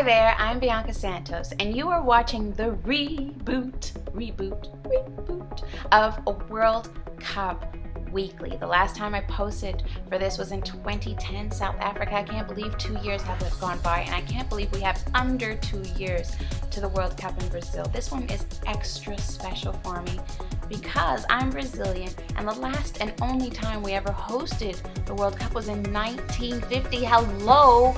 there, I'm Bianca Santos, and you are watching the reboot of a World Cup Weekly. The last time I posted for this was in 2010, South Africa. I can't believe 2 years have gone by, and I can't believe we have under 2 years to the World Cup in Brazil. This one is extra special for me because I'm Brazilian, and the last and only time we ever hosted the World Cup was in 1950. Hello!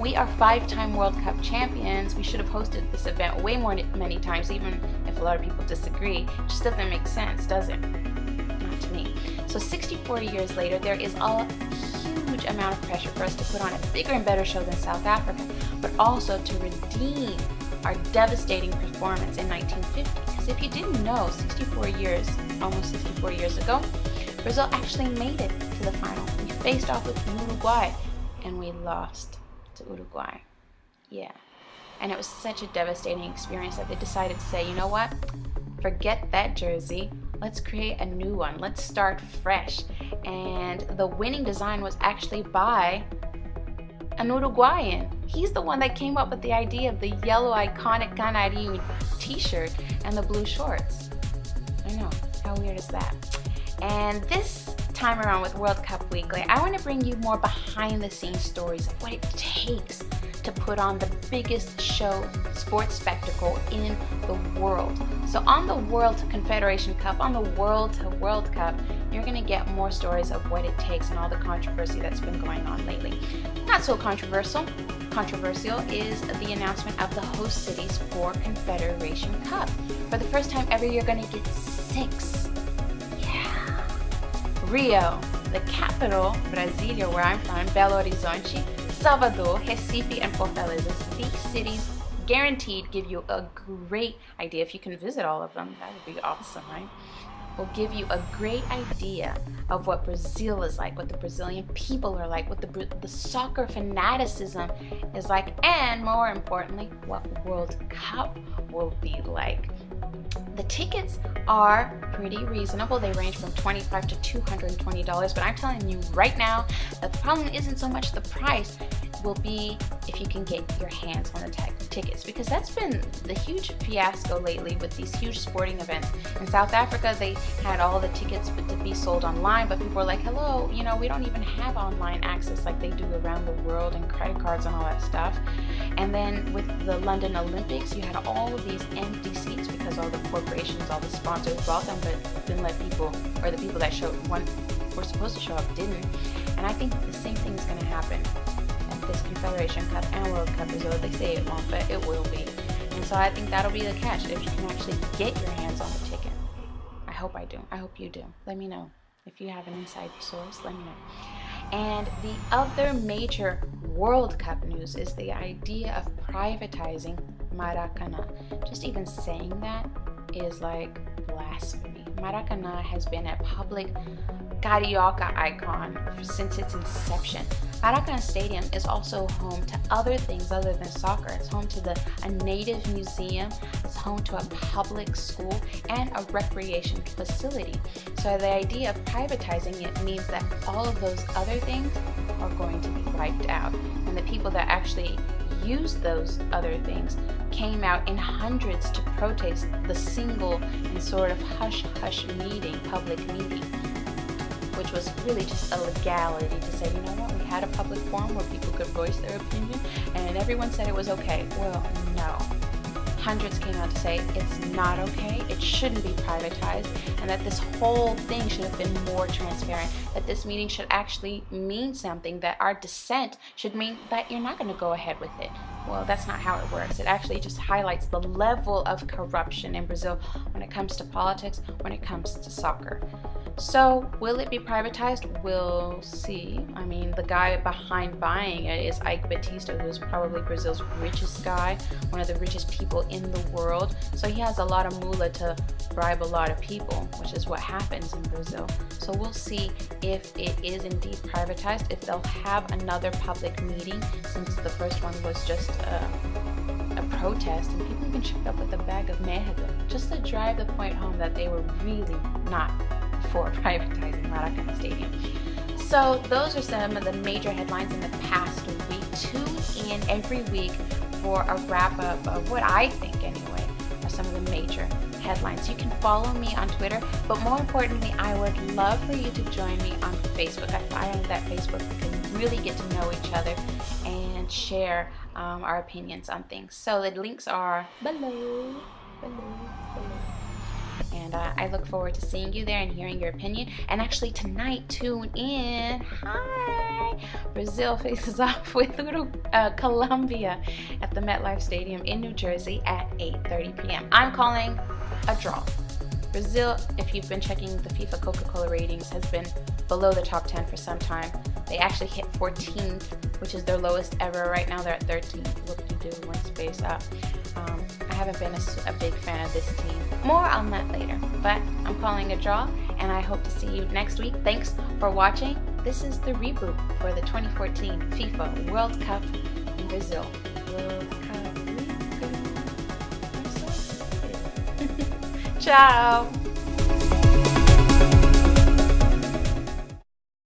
We are 5-time World Cup champions. We should have hosted this event way many times, even if a lot of people disagree. It just doesn't make sense, does it? Not to me. So 64 years later, there is a huge amount of pressure for us to put on a bigger and better show than South Africa, but also to redeem our devastating performance in 1950. Because if you didn't know, almost 64 years ago, Brazil actually made it to the final. We faced off with Uruguay, and we lost to Uruguay. Yeah. And it was such a devastating experience that they decided to say, you know what? Forget that jersey. Let's create a new one. Let's start fresh. And the winning design was actually by an Uruguayan. He's the one that came up with the idea of the yellow iconic Canarinho t-shirt and the blue shorts. I know, how weird is that? And this time around with World Cup Weekly, I want to bring you more behind the scenes stories of what it takes to put on the biggest sports spectacle in the world. So on the World Confederation Cup, on the World to World Cup, you're going to get more stories of what it takes and all the controversy that's been going on lately. Not so controversial is the announcement of the host cities for Confederation Cup. For the first time ever, you're going to get 6. Rio, the capital, Brasília, where I'm from, Belo Horizonte, Salvador, Recife, and Fortaleza. These cities guaranteed give you a great idea. If you can visit all of them, that would be awesome, right? Will give you a great idea of what Brazil is like, what the Brazilian people are like, what the soccer fanaticism is like, and more importantly, what World Cup will be like. The tickets are pretty reasonable. They range from $25 to $220, but I'm telling you right now that the problem isn't so much the price, will be if you can get your hands on the tickets, because that's been the huge fiasco lately with these huge sporting events. In South Africa, they had all the tickets to be sold online, but people were like, hello, we don't even have online access like they do around the world, and credit cards and all that stuff. And then with the London Olympics, you had all of these empty seats because all the corporations, all the sponsors bought them, but didn't let people, or the people that were supposed to show up didn't. And I think the same thing is going to happen at this Confederation Cup and World Cup Brazil. They say it won't, but it will be. And so I think that'll be the catch, if you can actually get your hands on the ticket. I hope I do. I hope you do. Let me know. If you have an inside source, let me know. And the other major World Cup news is the idea of privatizing Maracana. Just even saying that is like blasphemy. Maracana has been a public Carioca icon since its inception. Maracana Stadium is also home to other things other than soccer. It's home to a native museum, it's home to a public school, and a recreation facility. So the idea of privatizing it means that all of those other things are going to be wiped out. And the people that actually use those other things came out in hundreds to protest the single and sort of hush-hush public meeting, which was really just a legality to say, you know what, we had a public forum where people could voice their opinion, and everyone said it was okay. Well, no. Hundreds came out to say it's not okay, it shouldn't be privatized, and that this whole thing should have been more transparent, that this meeting should actually mean something, that our dissent should mean that you're not going to go ahead with it. Well, that's not how it works. It actually just highlights the level of corruption in Brazil when it comes to politics, when it comes to soccer. So, will it be privatized? We'll see. I mean, the guy behind buying it is Ike Batista, who's probably Brazil's richest guy, one of the richest people in the world. So he has a lot of moolah to bribe a lot of people, which is what happens in Brazil. So we'll see if it is indeed privatized, if they'll have another public meeting, since the first one was just a protest, and people even showed up with a bag of merda just to drive the point home that they were really not for privatizing Maracana Stadium. So those are some of the major headlines in the past week. Tune in every week for a wrap-up of what I think, anyway, are some of the major headlines. You can follow me on Twitter, but more importantly, I would love for you to join me on Facebook. I find that Facebook we can really get to know each other and share our opinions on things. So the links are below. And I look forward to seeing you there and hearing your opinion. And actually tonight, tune in. Hi! Brazil faces off with Colombia at the MetLife Stadium in New Jersey at 8:30 p.m. I'm calling a draw. Brazil, if you've been checking the FIFA Coca-Cola ratings, has been below the top 10 for some time. They actually hit 14th, which is their lowest ever. Right now they're at 13th. Look-de-doo, one space up. I haven't been a big fan of this team. More on that later, but I'm calling a draw, and I hope to see you next week. Thanks for watching. This is the reboot for the 2014 FIFA World Cup in Brazil. World Cup reboot. I'm so excited. Ciao.